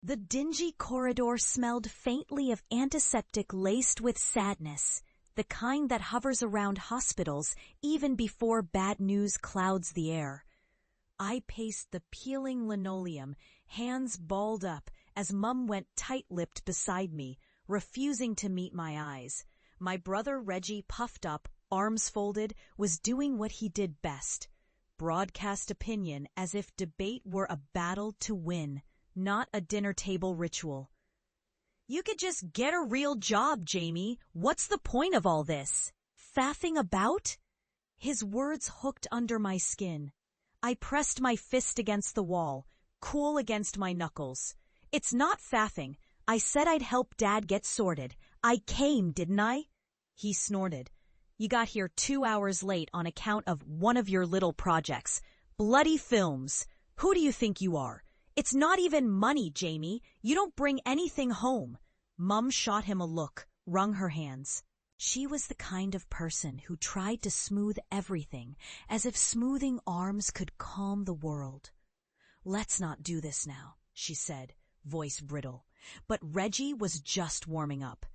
The dingy corridor smelled faintly of antiseptic laced with sadness, the kind that hovers around hospitals even before bad news clouds the air. I paced the peeling linoleum, hands balled up, as Mum went tight-lipped beside me, refusing to meet my eyes. My brother Reggie, puffed up, arms folded, was doing what he did best. Broadcast opinion as if debate were a battle to win, not a dinner table ritual. "You could just get a real job, Jamie. What's the point of all this? Faffing about?" His words hooked under my skin. I pressed my fist against the wall, cool against my knuckles. "It's not faffing. I said I'd help Dad get sorted. I came, didn't I?" He snorted. "You got here 2 hours late on account of one of your little projects. Bloody films. Who do you think you are? It's not even money, Jamie. You don't bring anything home." Mum shot him a look, wrung her hands. She was the kind of person who tried to smooth everything, as if smoothing arms could calm the world. "Let's not do this now," she said, voice brittle. But Reggie was just warming up.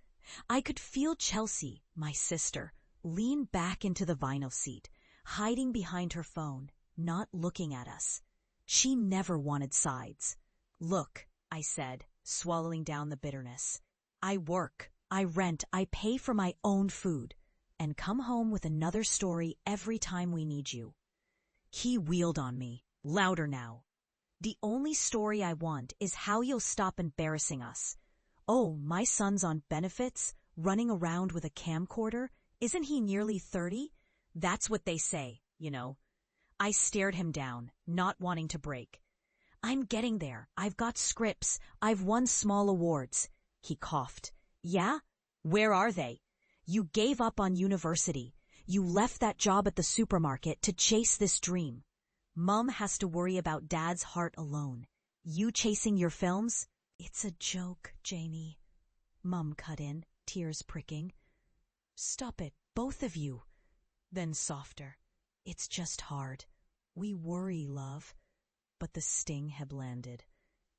I could feel Chelsea, my sister, lean back into the vinyl seat, hiding behind her phone, not looking at us. She never wanted sides. "Look," I said, swallowing down the bitterness. "I work, I rent, I pay for my own food, and come home with another story every time we need you." He wheeled on me, louder now. "The only story I want is how you'll stop embarrassing us. Oh, my son's on benefits, running around with a camcorder. Isn't he nearly 30? That's what they say, you know." I stared him down, not wanting to break. "I'm getting there. I've got scripts. I've won small awards." He coughed. "Yeah? Where are they? You gave up on university. You left that job at the supermarket to chase this dream. Mum has to worry about Dad's heart alone. You chasing your films?" "It's a joke, Janie," Mum cut in, tears pricking. "Stop it, both of you." Then softer. "It's just hard. We worry, love." But the sting had landed.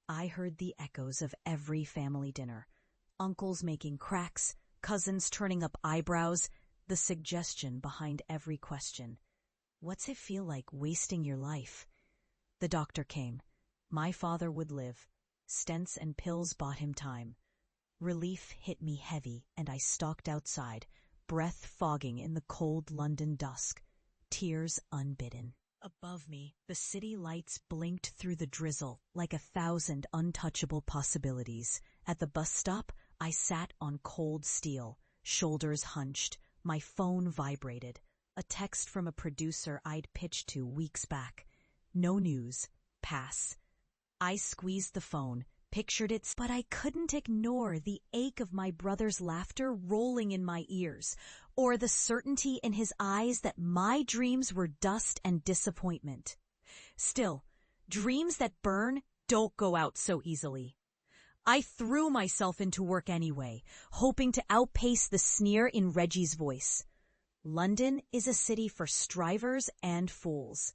I heard the echoes of every family dinner. Uncles making cracks, cousins turning up eyebrows, the suggestion behind every question. "What's it feel like wasting your life?" The doctor came. My father would live. Stents and pills bought him time. Relief hit me heavy, and I stalked outside, breath fogging in the cold London dusk, tears unbidden. Above me, the city lights blinked through the drizzle like 1,000 untouchable possibilities. At the bus stop, I sat on cold steel, shoulders hunched. My phone vibrated. A text from a producer I'd pitched to weeks back. "No news. Pass." I squeezed the phone, pictured it, but I couldn't ignore the ache of my brother's laughter rolling in my ears, or the certainty in his eyes that my dreams were dust and disappointment. Still, dreams that burn don't go out so easily. I threw myself into work anyway, hoping to outpace the sneer in Reggie's voice. London is a city for strivers and fools.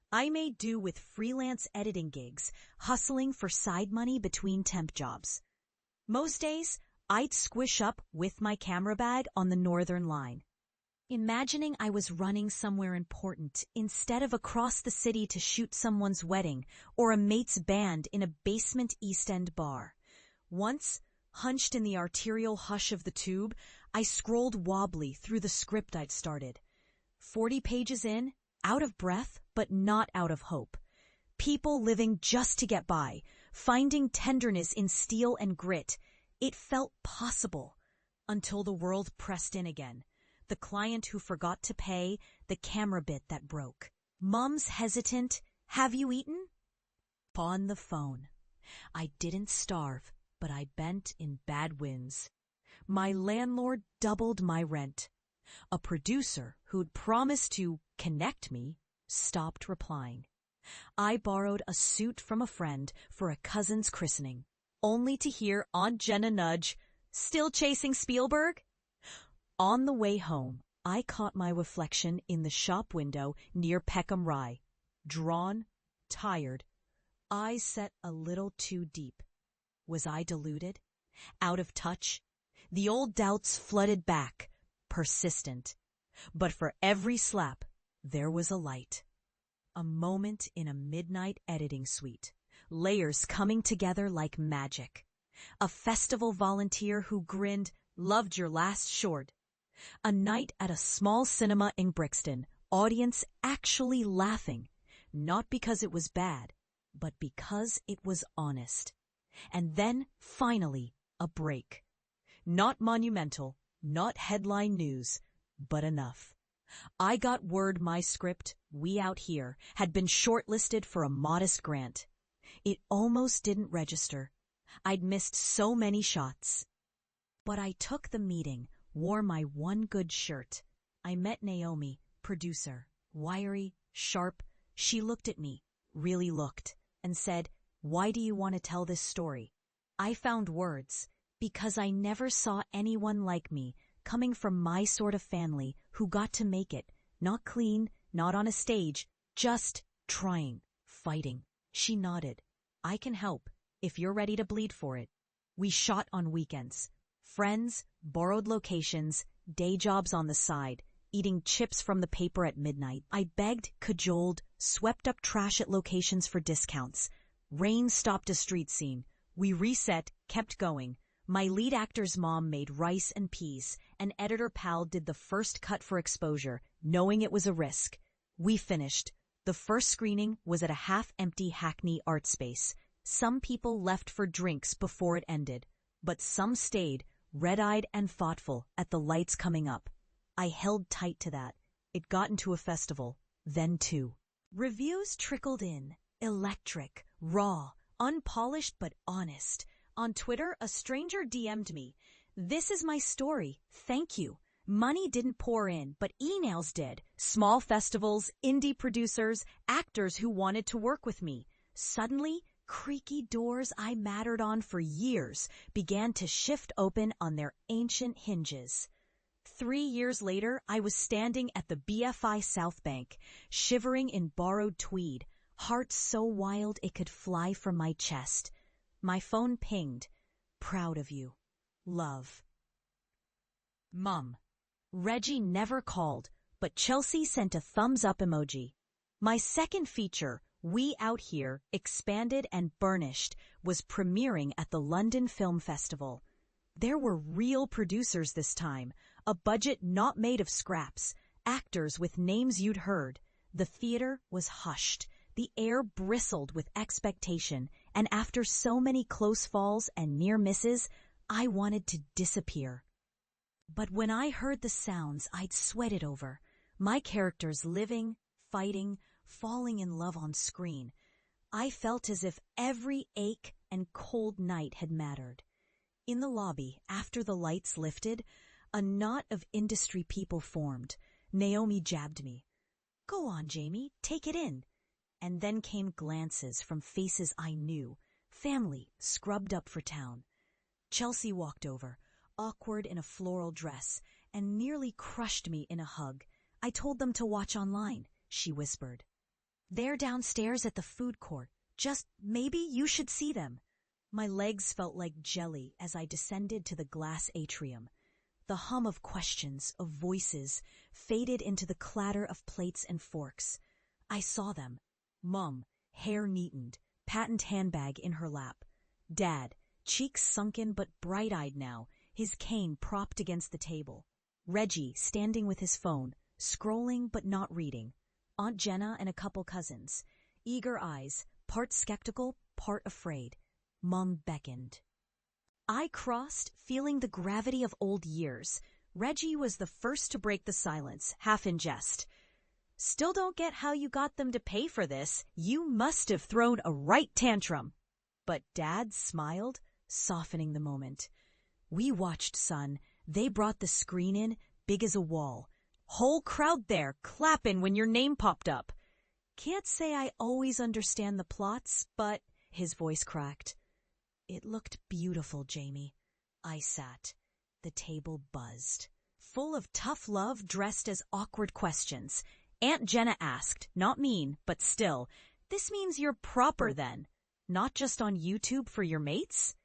I made do with freelance editing gigs, hustling for side money between temp jobs. Most days, I'd squish up with my camera bag on the Northern Line, imagining I was running somewhere important instead of across the city to shoot someone's wedding or a mate's band in a basement East End bar. Once, hunched in the arterial hush of the tube, I scrolled wobbly through the script I'd started. 40 pages in, out of breath, but not out of hope. People living just to get by, finding tenderness in steel and grit. It felt possible, until the world pressed in again. The client who forgot to pay, the camera bit that broke. Mum's hesitant, "Have you eaten?" On the phone. I didn't starve, but I bent in bad winds. My landlord doubled my rent. A producer who'd promised to connect me stopped replying. I borrowed a suit from a friend for a cousin's christening, only to hear Aunt Jenna nudge, "Still chasing Spielberg?" On the way home, I caught my reflection in the shop window near Peckham Rye. Drawn, tired, eyes set a little too deep. Was I deluded? Out of touch? The old doubts flooded back, persistent. But for every slap, there was a light. A moment in a midnight editing suite, layers coming together like magic. A festival volunteer who grinned, "Loved your last short." A night at a small cinema in Brixton, audience actually laughing, not because it was bad, but because it was honest. And then, finally, a break. Not monumental, not headline news, but enough. I got word my script, We Out Here, had been shortlisted for a modest grant. It almost didn't register. I'd missed so many shots. But I took the meeting, wore my one good shirt. I met Naomi, producer, wiry, sharp. She looked at me, really looked, and said, "Why do you want to tell this story?" I found words, because I never saw anyone like me, coming from my sort of family, who got to make it, not clean, not on a stage, just trying, fighting. She nodded. "I can help, if you're ready to bleed for it." We shot on weekends. Friends, borrowed locations, day jobs on the side, eating chips from the paper at midnight. I begged, cajoled, swept up trash at locations for discounts. Rain stopped a street scene. We reset, kept going. My lead actor's mom made rice and peas. An editor pal did the first cut for exposure, knowing it was a risk. We finished. The first screening was at a half-empty Hackney art space. Some people left for drinks before it ended, but some stayed, red-eyed and thoughtful, at the lights coming up. I held tight to that. It got into a festival, then two. Reviews trickled in, electric, raw, unpolished but honest. On Twitter, a stranger DM'd me, "This is my story, thank you." Money didn't pour in, but emails did. Small festivals, indie producers, actors who wanted to work with me. Suddenly, creaky doors I mattered on for years began to shift open on their ancient hinges. 3 years later, I was standing at the BFI South Bank, shivering in borrowed tweed, heart so wild it could fly from my chest. My phone pinged. "Proud of you. Love." Mom. Reggie never called, but Chelsea sent a thumbs-up emoji. My second feature, We Out Here, expanded and burnished, was premiering at the London Film Festival. There were real producers this time, a budget not made of scraps, actors with names you'd heard. The theater was hushed. The air bristled with expectation, and after so many close falls and near misses, I wanted to disappear. But when I heard the sounds I'd sweated over, my characters living, fighting, falling in love on screen, I felt as if every ache and cold night had mattered. In the lobby, after the lights lifted, a knot of industry people formed. Naomi jabbed me. "Go on, Jamie, take it in." And then came glances from faces I knew, family scrubbed up for town. Chelsea walked over, awkward in a floral dress, and nearly crushed me in a hug. "I told them to watch online," she whispered. "They're downstairs at the food court. Just maybe you should see them." My legs felt like jelly as I descended to the glass atrium. The hum of questions, of voices, faded into the clatter of plates and forks. I saw them. Mom, hair neatened, patent handbag in her lap. Dad, cheeks sunken but bright-eyed now, his cane propped against the table. Reggie, standing with his phone, scrolling but not reading. Aunt Jenna and a couple cousins. Eager eyes, part skeptical, part afraid. Mom beckoned. I crossed, feeling the gravity of old years. Reggie was the first to break the silence, half in jest. "Still don't get how you got them to pay for this. You must have thrown a right tantrum." But Dad smiled, softening the moment. "We watched, son. They brought the screen in, big as a wall. Whole crowd there, clapping when your name popped up. Can't say I always understand the plots, but..." His voice cracked. "It looked beautiful, Jamie." I sat. The table buzzed. Full of tough love dressed as awkward questions. Aunt Jenna asked, not mean, but still, "This means you're proper then? Not just on YouTube for your mates?"